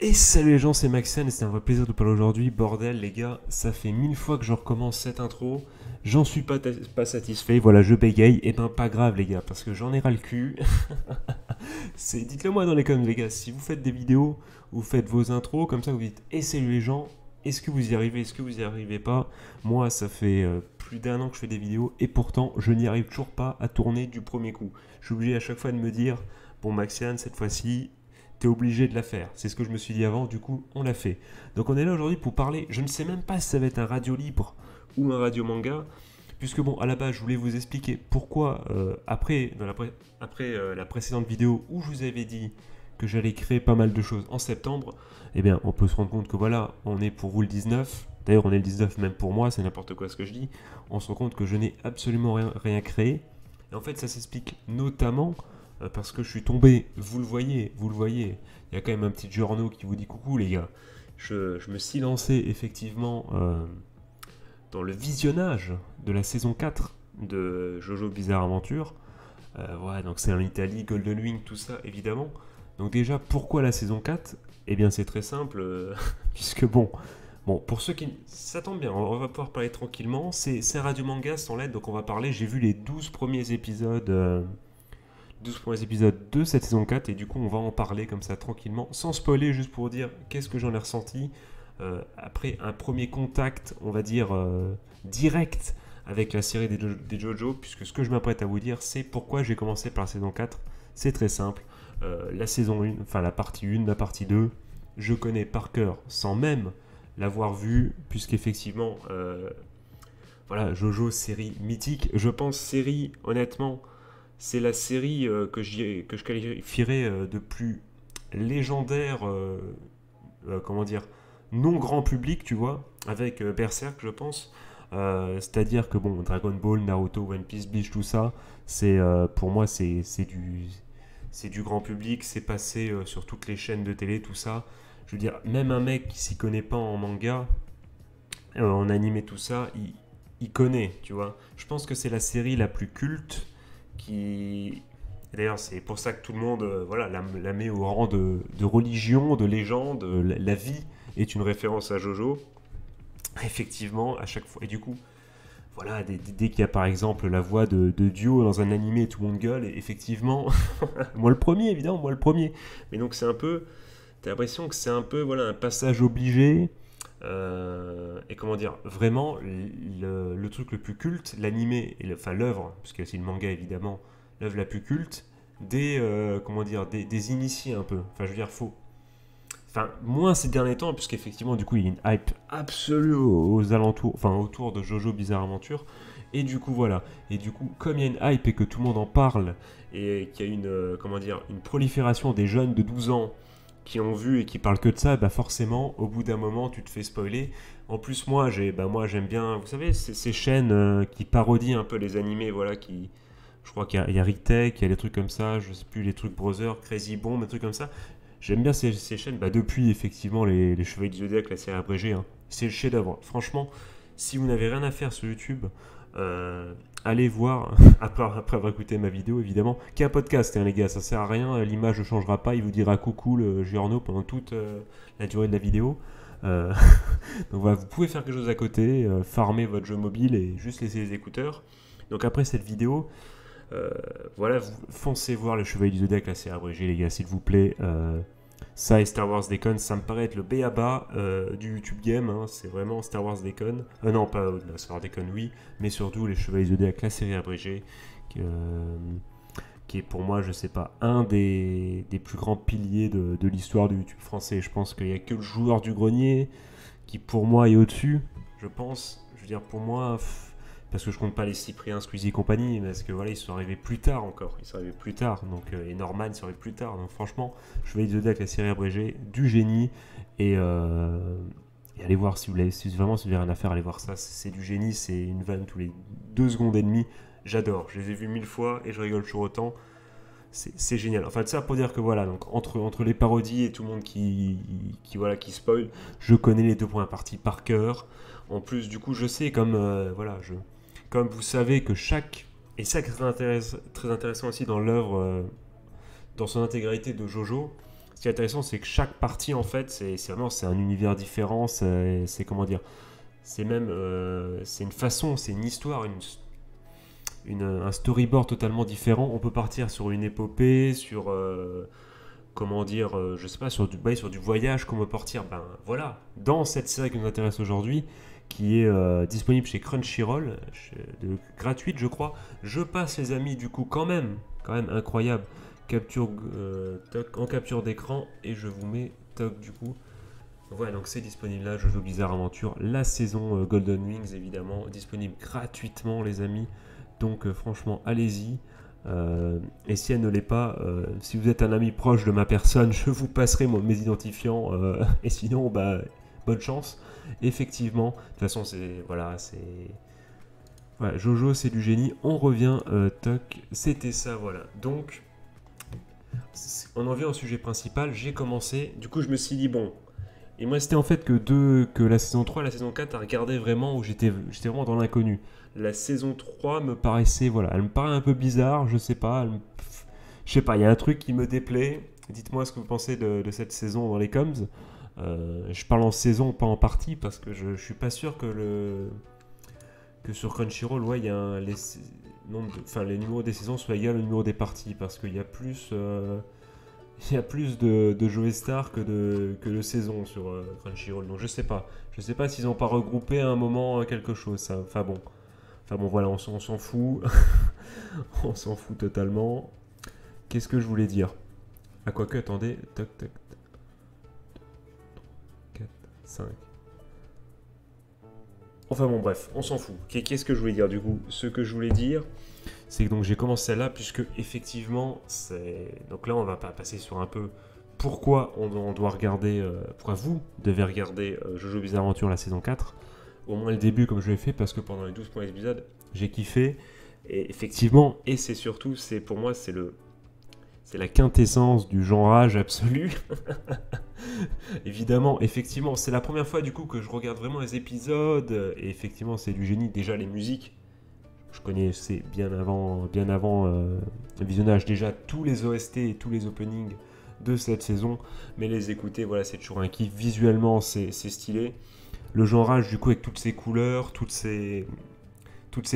Et salut les gens, c'est Maxen et c'est un vrai plaisir de parler aujourd'hui. Bordel les gars, ça fait 1000 fois que je recommence cette intro. J'en suis pas satisfait, voilà, je bégaye. Et ben pas grave les gars, parce que j'en ai ras le cul. Dites-le moi dans les commentaires les gars, si vous faites des vidéos, vous faites vos intros, comme ça vous dites et salut les gens, est-ce que vous y arrivez, est-ce que vous y arrivez pas. Moi ça fait plus d'un an que je fais des vidéos et pourtant je n'y arrive toujours pas à tourner du premier coup. Je suis obligé à chaque fois de me dire, bon Maxian cette fois-ci, t'es obligé de la faire. C'est ce que je me suis dit avant, du coup, on l'a fait. Donc on est là aujourd'hui pour parler, je ne sais même pas si ça va être un radio libre ou un radio manga, puisque bon, à la base, je voulais vous expliquer pourquoi, après la précédente vidéo où je vous avais dit que j'allais créer pas mal de choses en septembre, eh bien, on peut se rendre compte que voilà, on est pour vous le 19, d'ailleurs on est le 19 même pour moi, c'est n'importe quoi ce que je dis, on se rend compte que je n'ai absolument rien créé, et en fait ça s'explique notamment parce que je suis tombé, vous le voyez, il y a quand même un petit journaux qui vous dit coucou les gars. Je me suis lancé effectivement dans le visionnage de la saison 4 de Jojo Bizarre Aventure. Voilà, donc c'est en Italie, Golden Wing, tout ça évidemment. Donc déjà, pourquoi la saison 4? Eh bien c'est très simple, puisque bon, pour ceux qui... Ça tombe bien, on va pouvoir parler tranquillement. C'est un radio manga sans l'aide, donc on va parler. J'ai vu les 12 premiers épisodes 12 premiers épisodes de cette saison 4 et du coup on va en parler comme ça tranquillement, sans spoiler, juste pour dire qu'est-ce que j'en ai ressenti après un premier contact, on va dire direct avec la série des JoJo, puisque ce que je m'apprête à vous dire c'est pourquoi j'ai commencé par la saison 4, c'est très simple, la saison 1, enfin la partie 1, la partie 2, je connais par cœur sans même l'avoir vue, puisqu'effectivement voilà, JoJo série mythique, je pense série honnêtement c'est la série que je qualifierais de plus légendaire, comment dire, non grand public, tu vois, avec Berserk, je pense. C'est-à-dire que, bon, Dragon Ball, Naruto, One Piece, Bleach, tout ça, pour moi, c'est du grand public, c'est passé sur toutes les chaînes de télé, tout ça. Je veux dire, même un mec qui s'y connaît pas en manga, en animé, tout ça, il connaît, tu vois. Je pense que c'est la série la plus culte qui... D'ailleurs, c'est pour ça que tout le monde voilà, la met au rang de religion, de légende. La vie est une référence à Jojo. Effectivement, à chaque fois. Et du coup, voilà, dès qu'il y a par exemple la voix de Dio dans un animé, tout le monde gueule. Et effectivement, moi le premier, évidemment, moi le premier. Mais donc c'est un peu... T'as l'impression que c'est un peu voilà, un passage obligé. Et comment dire, vraiment, le truc le plus culte, l'animé, enfin l'œuvre, parce qu'il y a aussi le manga évidemment, l'œuvre la plus culte, comment dire, des initiés un peu. Enfin, je veux dire, faux. Enfin, moins ces derniers temps, puisqu'effectivement, du coup, il y a une hype absolue aux alentours, enfin, autour de Jojo Bizarre Adventure. Et du coup, voilà. Et du coup, comme il y a une hype et que tout le monde en parle, et qu'il y a une, comment dire, une prolifération des jeunes de 12 ans qui ont vu et qui parlent que de ça, bah forcément, au bout d'un moment, tu te fais spoiler. En plus, moi, j'aime bien, vous savez, ces chaînes qui parodient un peu les animés, voilà, je crois qu'il y a Rick-Tech, il y a des trucs comme ça, je sais plus, les trucs Brother, Crazy Bomb, des trucs comme ça. J'aime bien ces chaînes, bah, depuis effectivement les Chevaliers du Zodiac, la série abrégée, hein. C'est le chef-d'œuvre. Franchement, si vous n'avez rien à faire sur YouTube, allez voir, après avoir écouté ma vidéo évidemment, qui est un podcast, hein, les gars, ça sert à rien, l'image ne changera pas, il vous dira coucou le Giorno pendant toute la durée de la vidéo. Euh, donc voilà, vous pouvez faire quelque chose à côté, farmer votre jeu mobile et juste laisser les écouteurs. Donc après cette vidéo, voilà, vous foncez voir le Chevalier du Zodiac, la série abrégée, les gars, s'il vous plaît. Ça et Star Wars Déconne, ça me paraît être le b.a.-ba du YouTube Game, hein, c'est vraiment Star Wars Déconne. Non, pas Star Wars Déconne, oui, mais surtout les Chevaliers du Zodiac, la série abrégée, qui est pour moi, je sais pas, un des plus grands piliers de l'histoire du YouTube français. Je pense qu'il n'y a que le Joueur du Grenier qui pour moi est au-dessus, je pense. Je veux dire, pour moi, parce que je compte pas les Cyprien, Squeezie et compagnie, parce que voilà, ils sont arrivés plus tard encore. Ils sont arrivés plus tard, donc, et Norman ils sont arrivés plus tard. Donc franchement, je vais aider avec la série abrégée, du génie, et allez voir si vous voulez, si vraiment si vous avez rien à faire, allez voir ça. C'est du génie, c'est une vanne tous les 2 secondes et demie. J'adore, je les ai vus 1000 fois et je rigole toujours autant. C'est génial. Enfin, ça pour dire que voilà, donc entre les parodies et tout le monde voilà, qui spoil, je connais les 2 points partis par cœur. En plus, du coup, je sais comme voilà, comme vous savez que chaque et ça qui est très intéressant aussi dans l'œuvre, dans son intégralité de Jojo, ce qui est intéressant, c'est que chaque partie, en fait, c'est un univers différent. C'est comment dire, c'est même, c'est une façon, c'est une histoire, un storyboard totalement différent. On peut partir sur une épopée, sur comment dire, je sais pas, sur du voyage, qu'on peut partir, ben voilà, dans cette série qui nous intéresse aujourd'hui, qui est disponible chez Crunchyroll, gratuite, je crois. Je passe, les amis, du coup, quand même incroyable, toc, en capture d'écran, et je vous mets toc, du coup. Voilà, donc c'est disponible là, Jojo Bizarre Adventure, la saison Golden Wings, évidemment, disponible gratuitement, les amis. Donc, franchement, allez-y. Et si elle ne l'est pas, si vous êtes un ami proche de ma personne, je vous passerai mes identifiants. Et sinon, bah, bonne chance. Effectivement, de toute façon, voilà, Jojo, c'est du génie. On revient, toc, c'était ça, voilà. Donc, on en vient au sujet principal. J'ai commencé, du coup, je me suis dit, bon. Et moi, c'était en fait que la saison 3 et la saison 4 à regarder vraiment, où j'étais vraiment dans l'inconnu. La saison 3 me paraissait, voilà, elle me paraît un peu bizarre, je sais pas, je sais pas, il y a un truc qui me déplaît. Dites-moi ce que vous pensez de cette saison dans les coms. Je parle en saison, pas en partie, parce que je suis pas sûr que sur Crunchyroll, ouais, il y a les numéros des saisons soient égaux au numéro des parties, parce qu'il y a plus... il y a plus de Joe Star que de saisons sur Crunchyroll, donc je sais pas. Je sais pas s'ils n'ont pas regroupé à un moment quelque chose, ça. Enfin bon, voilà, on s'en fout. On s'en fout totalement. Qu'est-ce que je voulais dire? Ah, quoique, attendez. Toc, toc. 4, 5. Enfin bon, bref, on s'en fout. Qu'est-ce que je voulais dire du coup? Ce que je voulais dire, c'est que donc j'ai commencé là, puisque effectivement, donc là, on va pas passer sur un peu pourquoi on doit regarder, pourquoi vous devez regarder Jojo Bizarre Adventure la saison 4. Au moins le début, comme je l'ai fait, parce que pendant les 12 premiers épisodes, j'ai kiffé. Et effectivement, et c'est surtout, pour moi, c'est la quintessence du genrage absolu. Évidemment, effectivement, c'est la première fois du coup que je regarde vraiment les épisodes. Et effectivement, c'est du génie. Déjà, les musiques, je connaissais bien avant le visionnage déjà tous les OST et tous les openings de cette saison. Mais les écouter, voilà, c'est toujours un kiff. Visuellement, c'est stylé. Le genrage, du coup, avec toutes ces couleurs, toutes ces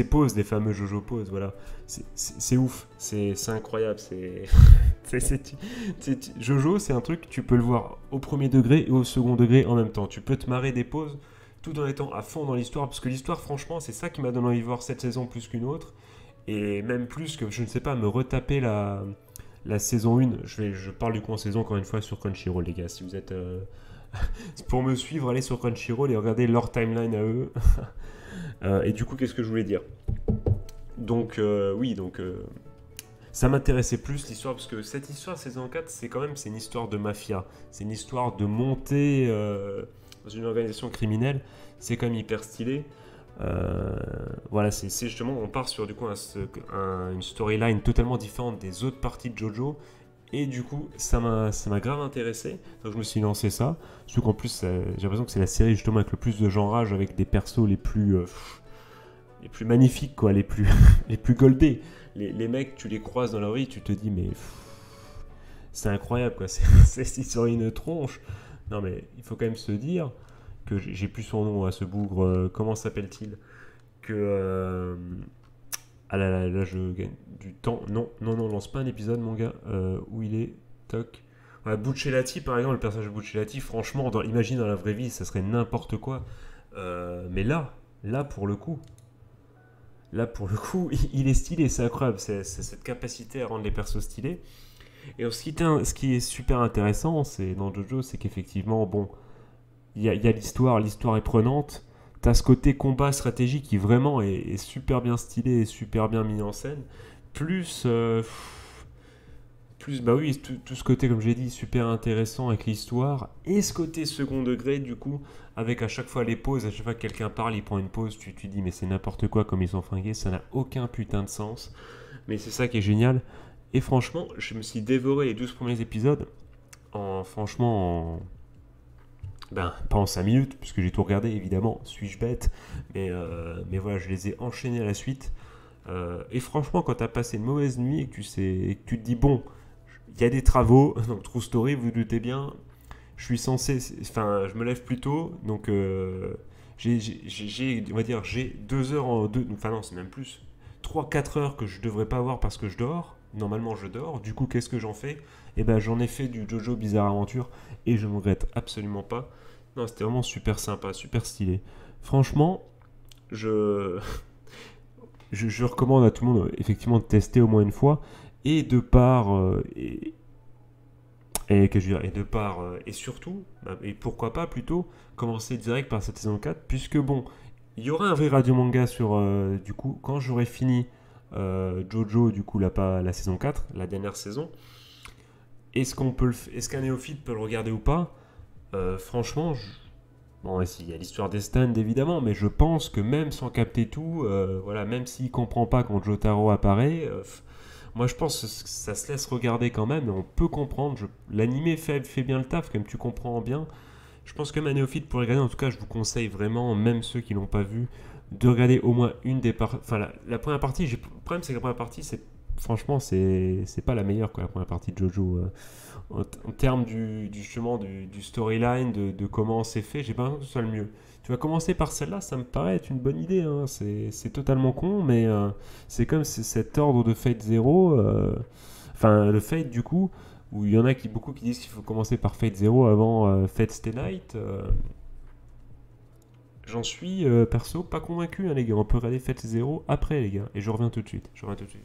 poses, les fameux Jojo poses, voilà. C'est ouf, c'est incroyable. Jojo, c'est un truc, tu peux le voir au premier degré et au second degré en même temps. Tu peux te marrer des poses tout en étant à fond dans l'histoire, parce que l'histoire, franchement, c'est ça qui m'a donné envie de voir cette saison plus qu'une autre. Et même plus que, je ne sais pas, me retaper la saison 1. Je parle du coup en saison, encore une fois, sur Crunchyroll, les gars. Si vous êtes... pour me suivre, allez sur Crunchyroll et regardez leur timeline à eux. Et du coup, qu'est-ce que je voulais dire? Donc, ça m'intéressait plus l'histoire, parce que cette histoire, saison 4, c'est une histoire de mafia. C'est une histoire de montée dans une organisation criminelle. C'est quand même hyper stylé. Voilà, c'est justement, on part sur du coup une storyline totalement différente des autres parties de Jojo. Et du coup, ça m'a grave intéressé. Donc je me suis lancé ça. Surtout qu'en plus, j'ai l'impression que c'est la série justement avec le plus de genrage, avec des persos les plus magnifiques, quoi, les plus goldés. Les mecs, tu les croises dans la rue, tu te dis, mais c'est incroyable, quoi. C'est sur une tronche. Non, mais il faut quand même se dire que j'ai plus son nom à ce bougre. Comment s'appelle-t-il? Ah là, je gagne du temps. Non, lance pas un épisode, mon gars. Où il est? Toc. Ouais, Buccellati, par exemple, le personnage de Buccellati, franchement, imagine dans la vraie vie, ça serait n'importe quoi. Mais là, pour le coup, il est stylé, c'est incroyable. C'est cette capacité à rendre les persos stylés. Et ce qui est super intéressant, dans Jojo, c'est qu'effectivement, bon, il y a l'histoire est prenante. T'as ce côté combat stratégique qui vraiment est super bien stylé et super bien mis en scène. Plus, bah oui, tout ce côté, comme j'ai dit, super intéressant avec l'histoire. Et ce côté second degré, du coup, avec à chaque fois les pauses, à chaque fois que quelqu'un parle, il prend une pause, tu dis, mais c'est n'importe quoi comme ils sont fringués, ça n'a aucun putain de sens. Mais c'est ça qui est génial. Et franchement, je me suis dévoré les 12 premiers épisodes pas en 5 minutes, puisque j'ai tout regardé, évidemment, suis-je bête, mais voilà, je les ai enchaînés à la suite. Et franchement, quand t'as passé une mauvaise nuit et que tu te dis, bon, il y a des travaux, donc True Story, vous vous doutez bien, je suis censé, enfin, je me lève plus tôt, donc on va dire, j'ai 2 heures, enfin non, c'est même plus, 3 4 heures que je devrais pas avoir parce que je dors. Normalement, je dors. Du coup, qu'est-ce que j'en fais? Eh ben, j'en ai fait du Jojo Bizarre Aventure et je ne regrette absolument pas. Non, c'était vraiment super sympa, super stylé. Franchement, je, je recommande à tout le monde, effectivement, de tester au moins une fois. Et de part, que je veux dire, et de part, et surtout, et pourquoi pas plutôt, commencer direct par cette saison 4, puisque bon, il y aura un vrai radio manga sur, du coup, quand j'aurai fini Jojo, du coup, la saison 4, la dernière saison, est-ce qu'un néophyte peut le regarder ou pas? Franchement, bon, il y a l'histoire des stands évidemment, mais je pense que même sans capter tout, voilà, même s'il comprend pas quand Jotaro apparaît, moi je pense que ça se laisse regarder quand même, et on peut comprendre. L'animé fait bien le taf, comme tu comprends bien. Je pense que un néophyte pour regarder, en tout cas, je vous conseille vraiment, même ceux qui l'ont pas vu, de regarder au moins une des parties. Enfin, la première partie, le problème c'est que la première partie, franchement, c'est pas la meilleure, quoi, la première partie de Jojo. En termes justement du storyline, de comment c'est fait, j'ai pas l'impression que ce soit le mieux. Tu vas commencer par celle-là, ça me paraît être une bonne idée. Hein. C'est totalement con, mais c'est comme cet ordre de Fate Zero. Enfin, le Fate, du coup, où il y en a beaucoup qui disent qu'il faut commencer par Fate Zero avant Fate Stay Night. J'en suis perso pas convaincu, hein, les gars. On peut regarder Fate Zero après, les gars. Et je reviens tout de suite. Je reviens tout de suite.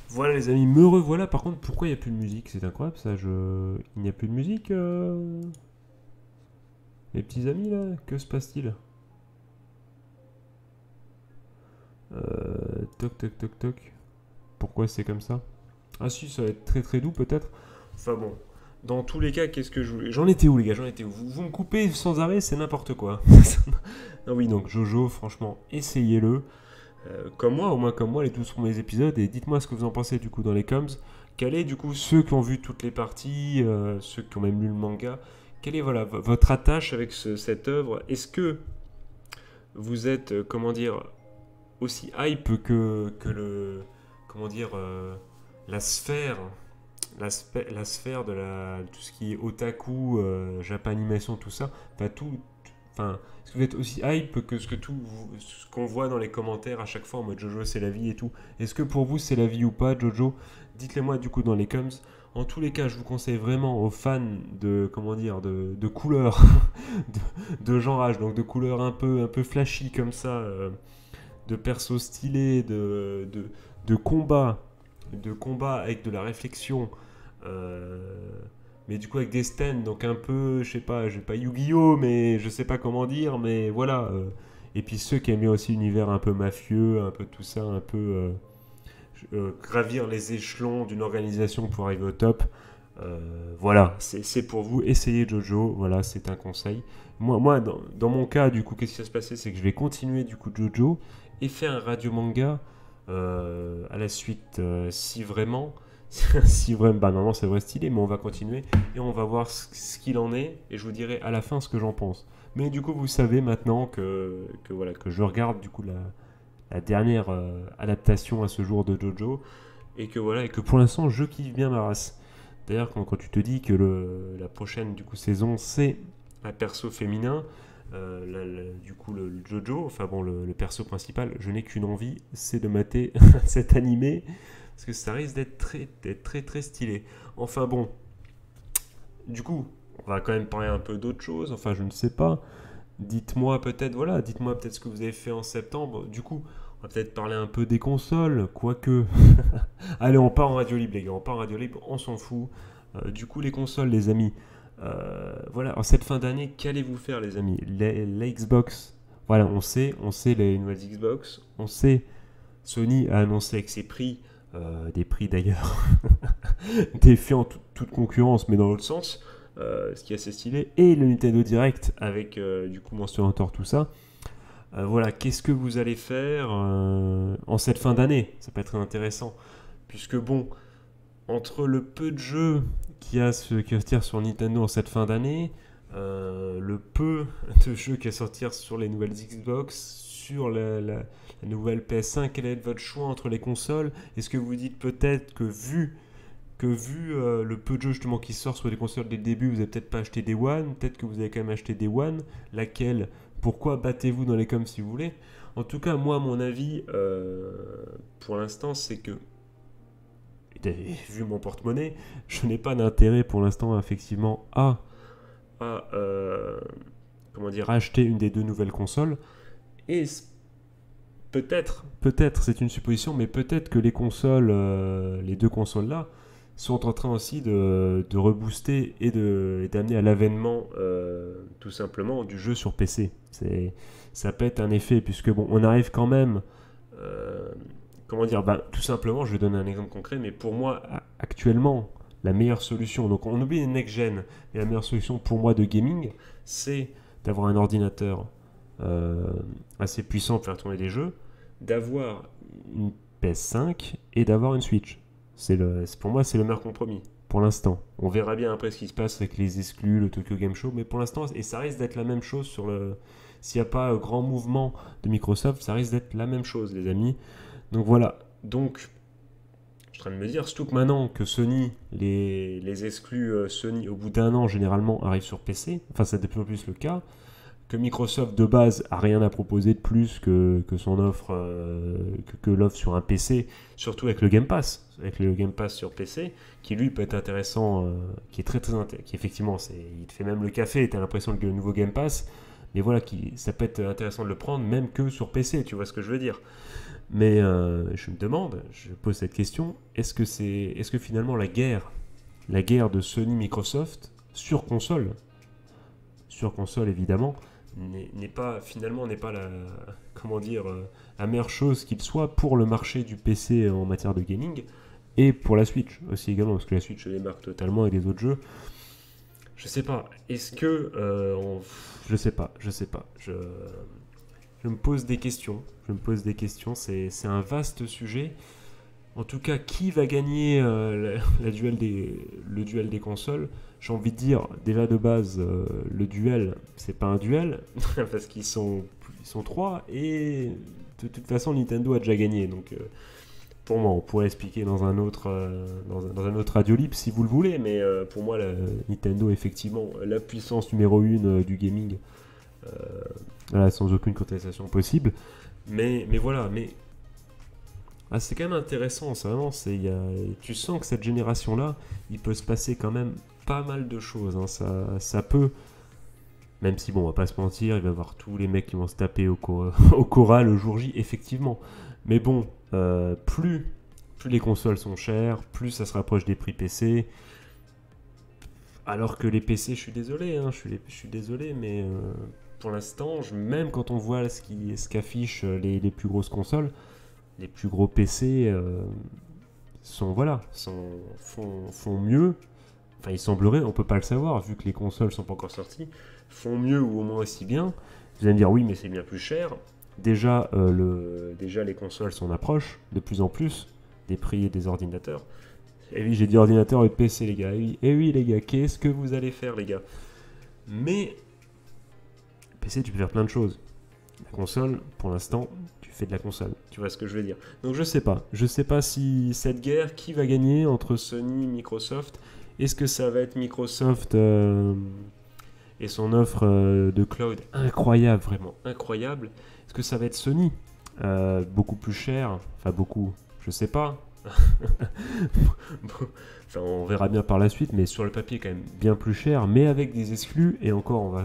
Voilà les amis, me revoilà. Par contre, pourquoi il n'y a plus de musique? C'est incroyable ça. Il n'y a plus de musique, les petits amis là. Que se passe-t-il? Toc toc toc toc. Pourquoi c'est comme ça? Ah si, ça va être très très doux peut-être. Enfin bon. Dans tous les cas, qu'est-ce que je voulais... J'en étais où les gars? J'en étais où? Vous me coupez sans arrêt, c'est n'importe quoi. Non oui, donc Jojo, franchement, essayez-le. Comme moi, au moins comme moi, les 12 premiers épisodes. Et dites-moi ce que vous en pensez du coup dans les coms. Quel est du coup ceux qui ont vu toutes les parties, ceux qui ont même lu le manga, quelle est voilà, votre attache avec cette œuvre? Est-ce que vous êtes, comment dire, aussi hype que le... Comment dire, la sphère la sphère tout ce qui est otaku, japanimation, tout ça, enfin enfin, est-ce que vous êtes aussi hype que ce qu'on voit dans les commentaires à chaque fois en mode Jojo c'est la vie et tout? Est-ce que pour vous c'est la vie ou pas Jojo? Dites-le moi du coup dans les coms. En tous les cas, je vous conseille vraiment aux fans de comment dire de couleurs, de genre âge, donc de couleurs un peu flashy comme ça, de persos stylés, de combat avec de la réflexion, euh, mais du coup avec des stands, donc un peu, je sais pas Yu-Gi-Oh, mais je sais pas comment dire, mais voilà. Et puis ceux qui aiment bien aussi l'univers un peu mafieux, un peu tout ça, un peu gravir les échelons d'une organisation pour arriver au top. Voilà, c'est pour vous. Essayez Jojo, voilà, c'est un conseil. Moi dans mon cas, du coup, qu'est-ce qui va se passer? C'est que je vais continuer du coup Jojo et faire un radio manga à la suite, si vraiment, si vraiment, bah normalement c'est vrai stylé, mais on va continuer et on va voir ce qu'il en est et je vous dirai à la fin ce que j'en pense. Mais du coup, vous savez maintenant que voilà que je regarde du coup la dernière adaptation à ce jour de Jojo et que voilà et que pour l'instant je kiffe bien ma race. D'ailleurs, quand tu te dis que la prochaine du coup saison c'est un perso féminin, du coup le Jojo, enfin bon le perso principal, je n'ai qu'une envie, c'est de mater cet animé parce que ça risque d'être très très stylé. Enfin bon, du coup, on va quand même parler un peu d'autre chose. Enfin, je ne sais pas. Dites-moi peut-être ce que vous avez fait en septembre. Du coup, on va peut-être parler un peu des consoles, quoique. Allez, on part en radio libre, les gars. On part en radio libre, on s'en fout. Du coup, les consoles, les amis. Voilà, en cette fin d'année, qu'allez-vous faire, les amis? La Xbox. Voilà, on sait les nouvelles Xbox. On sait, Sony a annoncé avec ses prix, des prix d'ailleurs, défiant toute concurrence, mais dans l'autre sens. Ce qui est assez stylé, et le Nintendo Direct avec du coup Monster Hunter, tout ça. Voilà, qu'est-ce que vous allez faire en cette fin d'année? Ça peut être très intéressant. Puisque bon, entre le peu de jeux qui va sortir sur Nintendo en cette fin d'année, le peu de jeux qui va sortir sur les nouvelles Xbox, sur la nouvelle PS5, quel est votre choix entre les consoles? Est-ce que vous dites peut-être que vu le peu de jeux justement qui sortent sur les consoles dès le début, vous n'avez peut-être pas acheté des One, peut-être que vous avez quand même acheté des One, laquelle, pourquoi, battez-vous dans les coms si vous voulez. En tout cas, moi, mon avis, pour l'instant, c'est que, vu mon porte-monnaie, je n'ai pas d'intérêt pour l'instant, effectivement, à comment dire, acheter une des deux nouvelles consoles. Et peut-être, c'est une supposition, mais peut-être que les consoles, les deux consoles là, sont en train aussi de rebooster et d'amener à l'avènement tout simplement du jeu sur PC. Ça peut être un effet, puisque bon, on arrive quand même, comment dire, tout simplement, je vais donner un exemple concret, mais pour moi, actuellement, la meilleure solution, donc on oublie les next-gen, mais la meilleure solution pour moi de gaming, c'est d'avoir un ordinateur assez puissant pour faire tourner des jeux, d'avoir une PS5 et d'avoir une Switch. Pour moi, c'est le meilleur compromis. Pour l'instant. On verra bien après ce qui se passe avec les exclus, le Tokyo Game Show, mais pour l'instant, et ça risque d'être la même chose sur le. S'il n'y a pas grand mouvement de Microsoft, ça risque d'être la même chose, les amis. Donc voilà. Donc, je suis en train de me dire, surtout que maintenant que Sony, les exclus Sony, au bout d'un an, généralement, arrivent sur PC, enfin, c'est de plus en plus le cas, que Microsoft de base a rien à proposer de plus que son offre, que l'offre sur un PC, surtout avec le Game Pass sur PC, qui lui peut être intéressant, qui est très intéressant, qui effectivement, il te fait même le café, tu as l'impression que le nouveau Game Pass, mais voilà, ça peut être intéressant de le prendre même que sur PC, tu vois ce que je veux dire. Mais je me demande, je pose cette question, est-ce que finalement la guerre de Sony-Microsoft sur console évidemment, n'est pas la, comment dire, la meilleure chose qu'il soit pour le marché du PC en matière de gaming, et pour la Switch aussi également, parce que la Switch se démarque totalement avec des autres jeux. Je sais pas, est-ce que je sais pas, je me pose des questions, c'est un vaste sujet. En tout cas, qui va gagner le duel des consoles? J'ai envie de dire, déjà de base, le duel, c'est pas un duel, parce qu'ils sont trois, et de toute façon, Nintendo a déjà gagné. Donc, pour moi, on pourrait expliquer dans un autre Radio Libre si vous le voulez, mais pour moi, Nintendo, effectivement, la puissance numéro 1 du gaming, voilà, sans aucune contestation possible. Mais voilà, c'est quand même intéressant, vraiment, tu sens que cette génération-là, il peut se passer quand même pas mal de choses, hein. Ça peut, même si bon, on va pas se mentir, il va y avoir tous les mecs qui vont se taper au Cora le jour J, effectivement. Mais bon, plus les consoles sont chères, plus ça se rapproche des prix PC. Alors que les PC, je suis désolé, hein, je suis désolé, mais pour l'instant, même quand on voit ce qu'affichent les plus grosses consoles, les plus gros PC font mieux. Enfin, il semblerait, on peut pas le savoir vu que les consoles sont pas encore sorties, font mieux ou au moins aussi bien. Vous allez me dire oui, mais c'est bien plus cher. Déjà, les consoles s'en approchent de plus en plus des prix des ordinateurs. Et oui, j'ai dit ordinateur et PC, les gars. Et oui, les gars, qu'est-ce que vous allez faire, les gars? Mais PC, tu peux faire plein de choses. La console, pour l'instant, tu fais de la console. Tu vois ce que je veux dire? Donc je sais pas si cette guerre, qui va gagner entre Sony et Microsoft? Est-ce que ça va être Microsoft et son offre de cloud incroyable, vraiment incroyable? Est-ce que ça va être Sony beaucoup plus cher? Enfin beaucoup, je sais pas. Enfin, on verra bien par la suite, mais sur le papier quand même bien plus cher, mais avec des exclus. Et encore,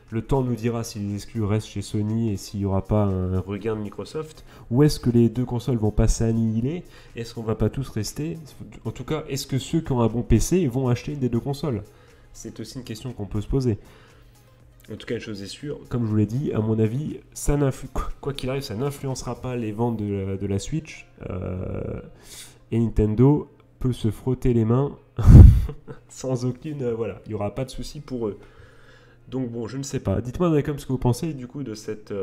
le temps nous dira si les exclus restent chez Sony et s'il n'y aura pas un regain de Microsoft. Ou est-ce que les deux consoles vont pas s'annihiler? Est-ce qu'on va pas tous rester? En tout cas, est-ce que ceux qui ont un bon PC vont acheter une des deux consoles? C'est aussi une question qu'on peut se poser. En tout cas, une chose est sûre, comme je vous l'ai dit, à mon avis, quoi qu'il arrive, ça n'influencera pas les ventes de la Switch. Et Nintendo peut se frotter les mains sans aucune... voilà, il n'y aura pas de souci pour eux. Donc bon, je ne sais pas. Dites-moi dans les commentaires ce que vous pensez du coup de cette...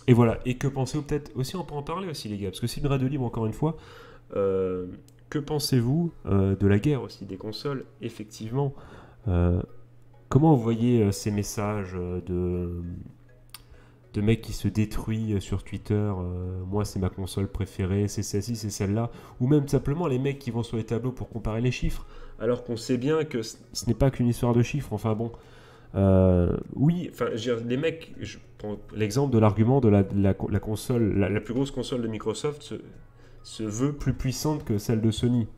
Et voilà, et que pensez-vous peut-être aussi, on peut en parler aussi les gars, parce que c'est une radio libre encore une fois. Euh, Que pensez-vous de la guerre aussi des consoles, effectivement comment vous voyez ces messages de mecs qui se détruisent sur Twitter moi c'est ma console préférée, c'est celle-ci, c'est celle-là, ou même simplement les mecs qui vont sur les tableaux pour comparer les chiffres, alors qu'on sait bien que ce n'est pas qu'une histoire de chiffres, enfin bon. Oui, enfin, je veux dire, les mecs, je prends l'exemple de l'argument de la console, la plus grosse console de Microsoft se veut plus puissante que celle de Sony.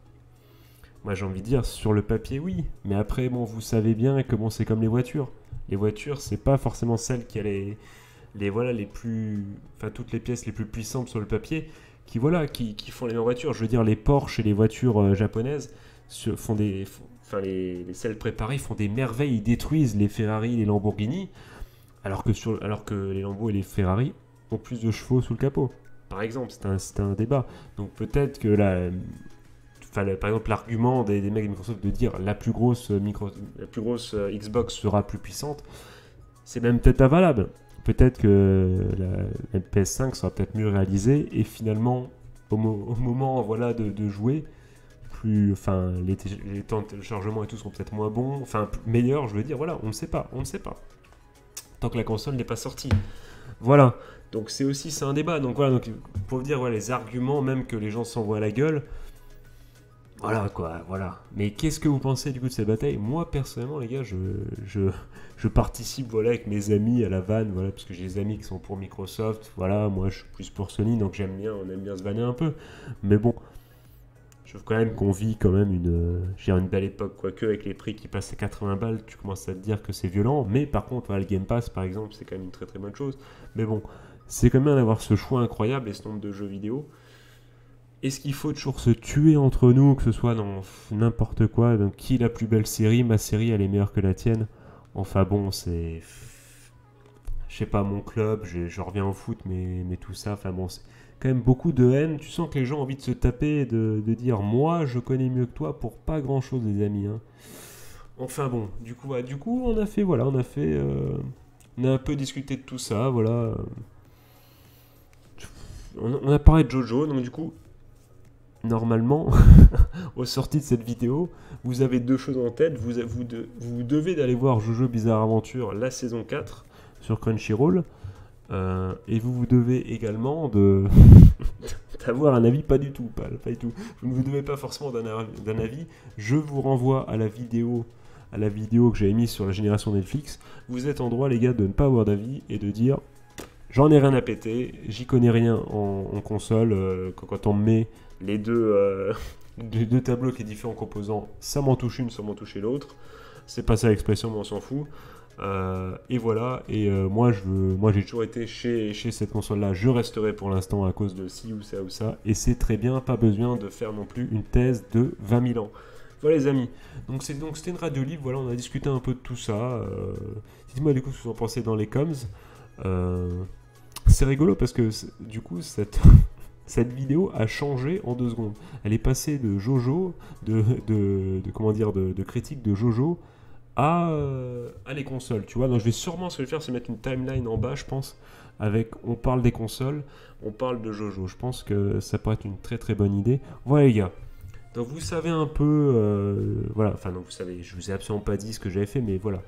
Moi j'ai envie de dire, sur le papier oui, mais après bon vous savez bien que bon, c'est comme les voitures. Les voitures c'est pas forcément celles qui a voilà les plus, enfin toutes les pièces les plus puissantes sur le papier qui font les mêmes voitures. Je veux dire les Porsche et les voitures japonaises font enfin les celles préparées font des merveilles, ils détruisent les Ferrari, les Lamborghini, alors que les Lambo et les Ferrari ont plus de chevaux sous le capot. Par exemple, c'est un débat. Donc peut-être que par exemple, l'argument des mecs de Microsoft de dire la plus grosse Xbox sera plus puissante, c'est même peut-être pas valable. Peut-être que la PS5 sera peut-être mieux réalisée et finalement, au moment voilà, de jouer, enfin, les temps de téléchargement et tout seront peut-être moins bons, enfin meilleurs, je veux dire, voilà, on ne sait pas. Tant que la console n'est pas sortie. Voilà. Donc c'est un débat. Donc voilà, donc, pour vous dire voilà, les arguments, même que les gens s'envoient à la gueule. Voilà quoi, voilà. Mais qu'est-ce que vous pensez du coup de cette bataille? Moi personnellement les gars, je participe voilà avec mes amis à la vanne, voilà, parce que j'ai des amis qui sont pour Microsoft, voilà, moi je suis plus pour Sony, donc on aime bien se vanner un peu. Mais bon, je trouve quand même qu'on vit quand même une belle époque, quoique avec les prix qui passent à 80 balles, tu commences à te dire que c'est violent. Mais par contre, voilà, le Game Pass par exemple, c'est quand même une très très bonne chose. Mais bon, c'est quand même bien d'avoir ce choix incroyable et ce nombre de jeux vidéo. Est-ce qu'il faut toujours se tuer entre nous, que ce soit dans n'importe quoi? Donc, qui la plus belle série? Ma série, elle est meilleure que la tienne. Enfin bon, c'est... Je sais pas, mon club, je reviens au foot, mais tout ça, enfin bon, c'est quand même beaucoup de haine. Tu sens que les gens ont envie de se taper et de dire « Moi, je connais mieux que toi pour pas grand-chose, les amis. Hein. » Enfin bon, du coup, on a fait, voilà, on a un peu discuté de tout ça, voilà. On a parlé de Jojo, donc du coup... Normalement, au sorti de cette vidéo, vous avez deux choses en tête. Vous devez d'aller voir Jojo Bizarre Aventure, la saison 4, sur Crunchyroll. Et vous devez également d'avoir un avis, pas du tout. Vous ne vous devez pas forcément d'un avis. Je vous renvoie à la vidéo que j'avais mise sur la génération Netflix. Vous êtes en droit, les gars, de ne pas avoir d'avis et de dire j'en ai rien à péter, j'y connais rien en console. Quand on me met les deux tableaux qui est différents composants, ça m'en touche une, ça m'en touche l'autre. C'est pas ça l'expression, mais on s'en fout. Et voilà, et moi j'ai toujours été chez cette console-là, je resterai pour l'instant à cause de ci ou ça, et c'est très bien, pas besoin de faire non plus une thèse de 20 000 ans. Voilà les amis, donc c'était une radio libre, voilà, on a discuté un peu de tout ça. Dites-moi du coup ce que vous en pensez dans les coms. C'est rigolo parce que du coup cette vidéo a changé en 2 secondes. Elle est passée de Jojo, comment dire, de critique de Jojo à les consoles, tu vois. Donc je vais sûrement ce que je vais faire, c'est mettre une timeline en bas, je pense, avec on parle des consoles, on parle de Jojo. Je pense que ça pourrait être une très très bonne idée. Voilà les gars. Donc vous savez un peu, voilà, enfin non, vous savez, je vous ai absolument pas dit ce que j'avais fait, mais voilà.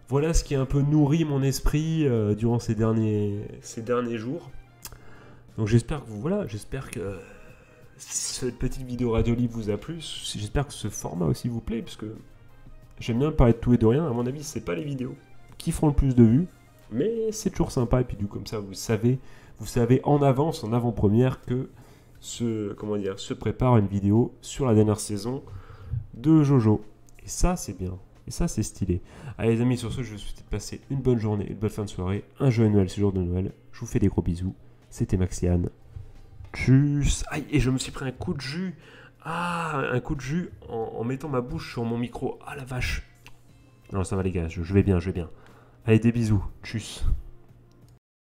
Voilà ce qui a un peu nourri mon esprit durant ces derniers jours. Donc j'espère que cette petite vidéo radio libre vous a plu. J'espère que ce format aussi vous plaît, parce que j'aime bien parler de tout et de rien. À mon avis, c'est pas les vidéos qui feront le plus de vues, mais c'est toujours sympa. Et puis du coup, comme ça, vous savez en avance, en avant-première, que se prépare une vidéo sur la dernière saison de Jojo. Et ça, c'est bien. Et ça, c'est stylé. Allez les amis, sur ce, je vous souhaite de passer une bonne journée, une bonne fin de soirée, un joyeux Noël, ce jour de Noël. Je vous fais des gros bisous. C'était Maxian. Tchuss. Aïe, et je me suis pris un coup de jus. Ah, un coup de jus en mettant ma bouche sur mon micro. Ah la vache. Non, ça va les gars, je vais bien. Allez, des bisous. Tchuss.